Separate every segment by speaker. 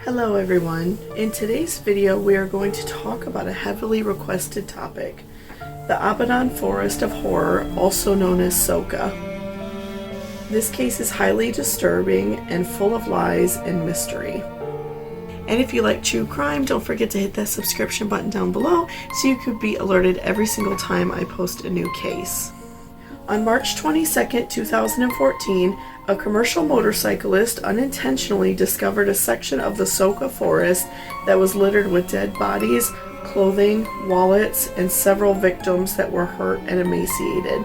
Speaker 1: Hello everyone. In today's video we are going to talk about a heavily requested topic, the Ibadan Forest of Horror, also known as SOCA. This case is highly disturbing and full of lies and mystery. And if you like true crime, don't forget to hit that subscription button down below so you could be alerted every single time I post a new case. On March 22nd, 2014, a commercial motorcyclist unintentionally discovered a section of the SOCA forest that was littered with dead bodies, clothing, wallets, and several victims that were hurt and emaciated.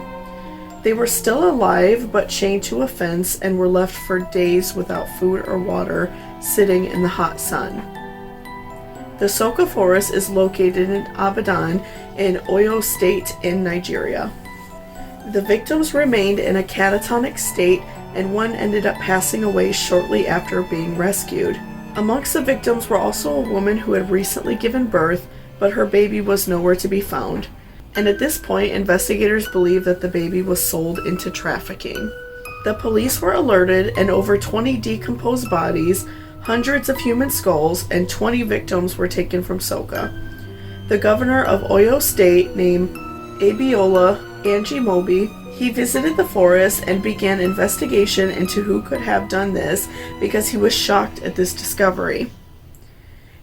Speaker 1: They were still alive but chained to a fence and were left for days without food or water, sitting in the hot sun. The SOCA forest is located in Ibadan in Oyo State in Nigeria. The victims remained in a catatonic state, and one ended up passing away shortly after being rescued. Amongst the victims were also a woman who had recently given birth, but her baby was nowhere to be found. And at this point, investigators believe that the baby was sold into trafficking. The police were alerted, and over 20 decomposed bodies, hundreds of human skulls, and 20 victims were taken from SOCA. The governor of Oyo State, named Abiola Mobi, he visited the forest and began investigation into who could have done this because he was shocked at this discovery.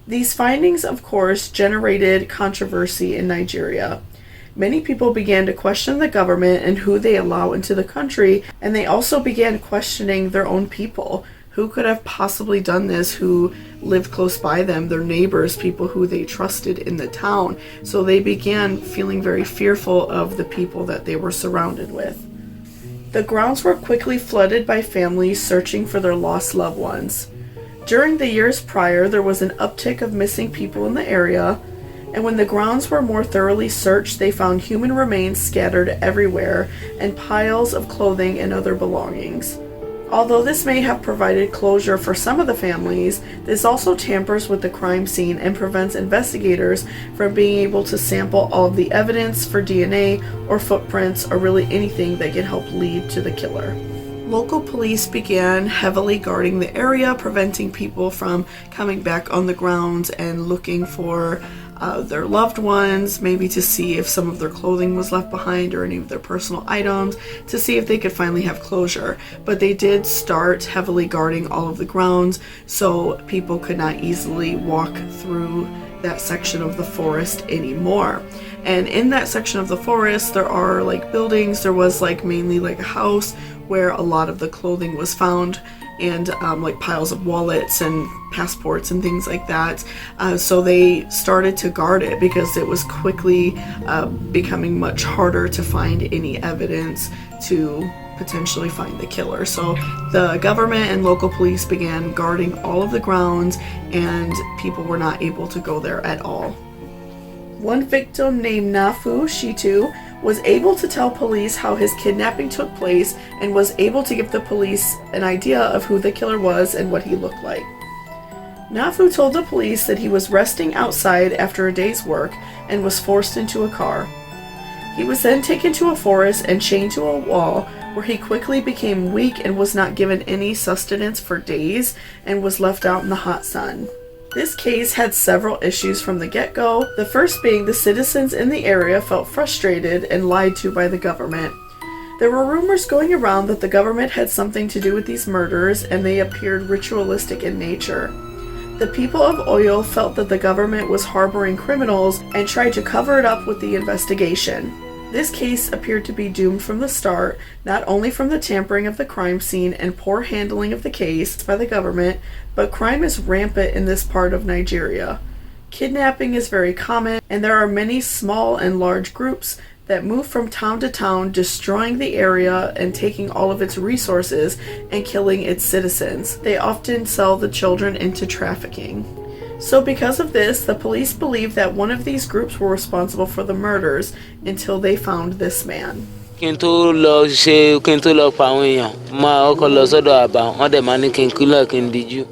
Speaker 1: These findings, of course, generated controversy in Nigeria. Many people began to question the government and who they allow into the country, and they also began questioning their own people. Who could have possibly done this, who lived close by them, their neighbors, people who they trusted in the town? So they began feeling very fearful of the people that they were surrounded with. The grounds were quickly flooded by families searching for their lost loved ones. During the years prior, there was an uptick of missing people in the area, and when the grounds were more thoroughly searched, they found human remains scattered everywhere and piles of clothing and other belongings. Although this may have provided closure for some of the families, this also tampers with the crime scene and prevents investigators from being able to sample all of the evidence for DNA or footprints or really anything that can help lead to the killer. Local police began heavily guarding the area, preventing people from coming back on the grounds and looking for their loved ones, maybe to see if some of their clothing was left behind or any of their personal items, to see if they could finally have closure. But they did start heavily guarding all of the grounds so people could not easily walk through that section of the forest anymore. And in that section of the forest, there are buildings. There was mainly a house where a lot of the clothing was found, and piles of wallets and passports and things like that. So they started to guard it because it was quickly becoming much harder to find any evidence to potentially find the killer. So the government and local police began guarding all of the grounds, and people were not able to go there at all. One victim named Nafu Shitu was able to tell police how his kidnapping took place and was able to give the police an idea of who the killer was and what he looked like. Nafu told the police that he was resting outside after a day's work and was forced into a car. He was then taken to a forest and chained to a wall, where he quickly became weak and was not given any sustenance for days and was left out in the hot sun. This case had several issues from the get-go, the first being the citizens in the area felt frustrated and lied to by the government. There were rumors going around that the government had something to do with these murders, and they appeared ritualistic in nature. The people of Oyo felt that the government was harboring criminals and tried to cover it up with the investigation. This case appeared to be doomed from the start, not only from the tampering of the crime scene and poor handling of the case by the government, but crime is rampant in this part of Nigeria. Kidnapping is very common, and there are many small and large groups that move from town to town, destroying the area and taking all of its resources and killing its citizens. They often sell the children into trafficking. So because of this, the police believe that one of these groups were responsible for the murders until they found this man.
Speaker 2: Kí n tó lọ pa àwọn èèyàn, máa kọ́kọ́ lọ sọ́dọ̀ àbá, wọ́n dẹ̀ máa ní kí n kúlọ̀ kí n díjú.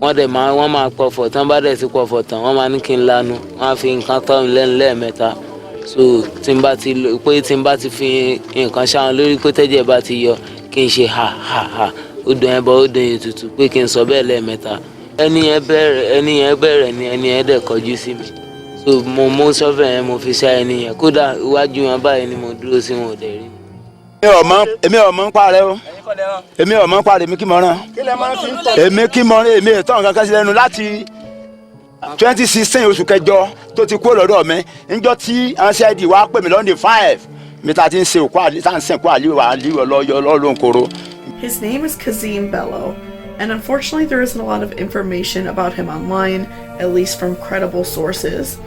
Speaker 2: Wọ́n máa pọ̀fọ̀, tán bá dẹ̀ ti pọ̀fọ̀ tán, wọ́n máa ní kí n lanu, wọ́n á fi nǹkan tọ́ mi lẹ́nu lẹ́ẹ̀mẹ́ta. So tí n bá ti fi nǹkan ṣáwọn lórí pé tẹ́jẹ̀ bá ti yọ, kí n ṣe ha ha ha, ó dùn ẹbọ ó dùn ètùtù pé kí n sọ bẹ́ẹ̀ lẹ́ẹ̀mẹ́ta. ẹni yẹn bẹ̀rẹ̀ ni ẹni yẹn dẹ̀ kọjú sí mi. So mo sọ́fẹ̀ yẹn mo fi ṣá ẹni yẹn, kódà iwájú wọn báyìí ni mo dúró sí, wọn ò dẹ̀ rí mi.
Speaker 3: èmi ọmọ ń parẹ́ o, èmi ọmọ ń parẹ́, èmi kí mo rán, èmi kí mo rán, èmi ètò nǹkan kan sí lẹ́nu láti 2016 oṣù kẹjọ tó ti kú lọ́dọ̀ mi. Níjọ́ tí CID wá pè mí lọ́ndì 5 mi ta ti ń ṣe òkú àlè, tá à ń sìnkú àlè lọ́lọ́ nkoro.
Speaker 1: His name is Kazim Bello, and unfortunately there isn't a lot of information about him online, at least from credible sources.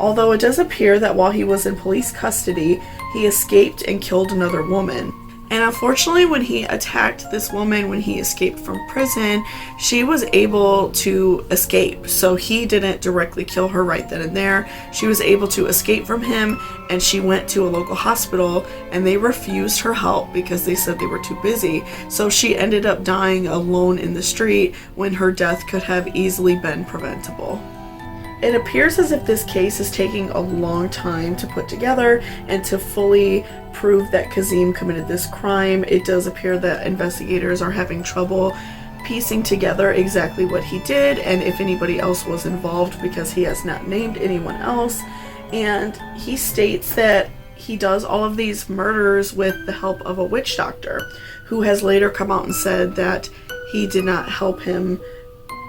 Speaker 1: Although it does appear that while he was in police custody, he escaped and killed another woman. And unfortunately, when he attacked this woman, when he escaped from prison, she was able to escape. So he didn't directly kill her right then and there. She was able to escape from him, and she went to a local hospital, and they refused her help because they said they were too busy. So she ended up dying alone in the street when her death could have easily been preventable. It appears as if this case is taking a long time to put together and to fully prove that Kazim committed this crime. It does appear that investigators are having trouble piecing together exactly what he did and if anybody else was involved, because he has not named anyone else. And he states that he does all of these murders with the help of a witch doctor, who has later come out and said that he did not help him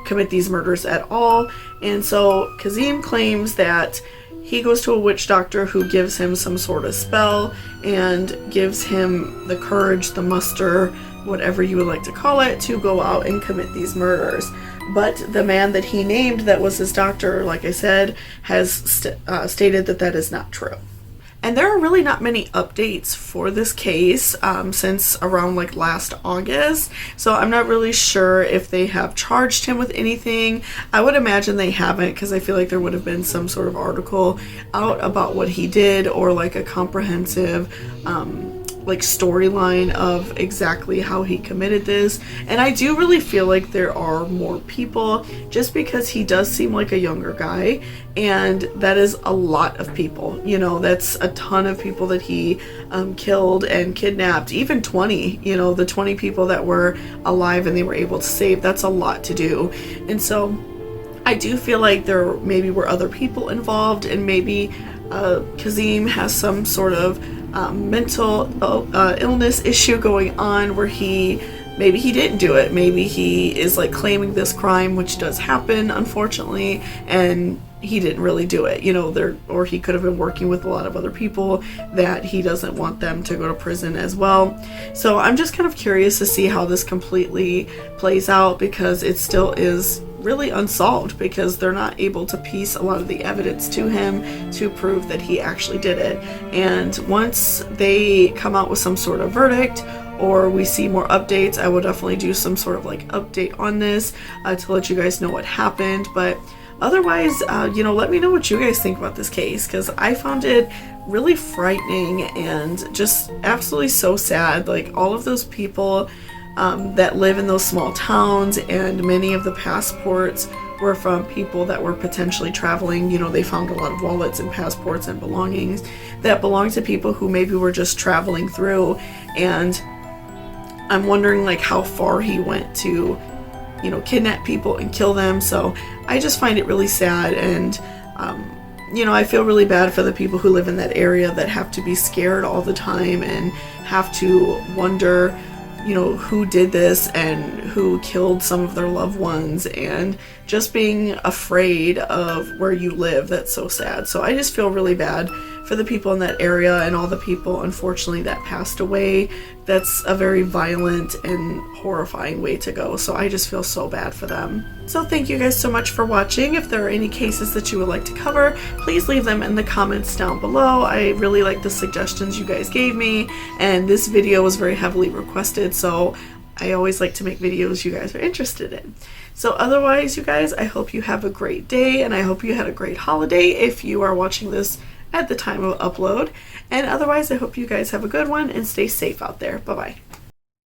Speaker 1: commit these murders at all. And so Kazim claims that he goes to a witch doctor who gives him some sort of spell and gives him the courage, the muster, whatever you would like to call it, to go out and commit these murders. But the man that he named that was his doctor, like I said, has stated that that is not true. And there are really not many updates for this case since around like last August. So I'm not really sure if they have charged him with anything. I would imagine they haven't, because I feel like there would have been some sort of article out about what he did, or like a comprehensive like storyline of exactly how he committed this. And I do really feel like there are more people, just because he does seem like a younger guy, and that is a lot of people. You know, that's a ton of people that he killed and kidnapped. Even 20, you know, the 20 people that were alive and they were able to save, that's a lot to do. And so I do feel like there maybe were other people involved, and maybe Kazim has some sort of mental illness issue going on, where maybe he didn't do it. Maybe he is like claiming this crime, which does happen, unfortunately, and he didn't really do it, you know, or he could have been working with a lot of other people that he doesn't want them to go to prison as well. So I'm just kind of curious to see how this completely plays out, because it still is really unsolved, because they're not able to piece a lot of the evidence to him to prove that he actually did it. And once they come out with some sort of verdict, or we see more updates, I will definitely do some sort of like update on this to let you guys know what happened. But otherwise, you know, let me know what you guys think about this case, because I found it really frightening and just absolutely so sad. Like, all of those people that live in those small towns, and many of the passports were from people that were potentially traveling. You know, they found a lot of wallets and passports and belongings that belonged to people who maybe were just traveling through. And I'm wondering like how far he went to, you know, kidnap people and kill them. So I just find it really sad. And you know, I feel really bad for the people who live in that area that have to be scared all the time and have to wonder, you know, who did this and who killed some of their loved ones, and just being afraid of where you live. That's so sad. So I just feel really bad for the people in that area and all the people, unfortunately, that passed away. That's a very violent and horrifying way to go. So I just feel so bad for them. So thank you guys so much for watching. If there are any cases that you would like to cover, please leave them in the comments down below. I really like the suggestions you guys gave me, and this video was very heavily requested, so I always like to make videos you guys are interested in. So otherwise, you guys, I hope you have a great day, and I hope you had a great holiday if you are watching this at the time of upload. And otherwise, I hope you guys have a good one and stay safe out there. Bye-bye.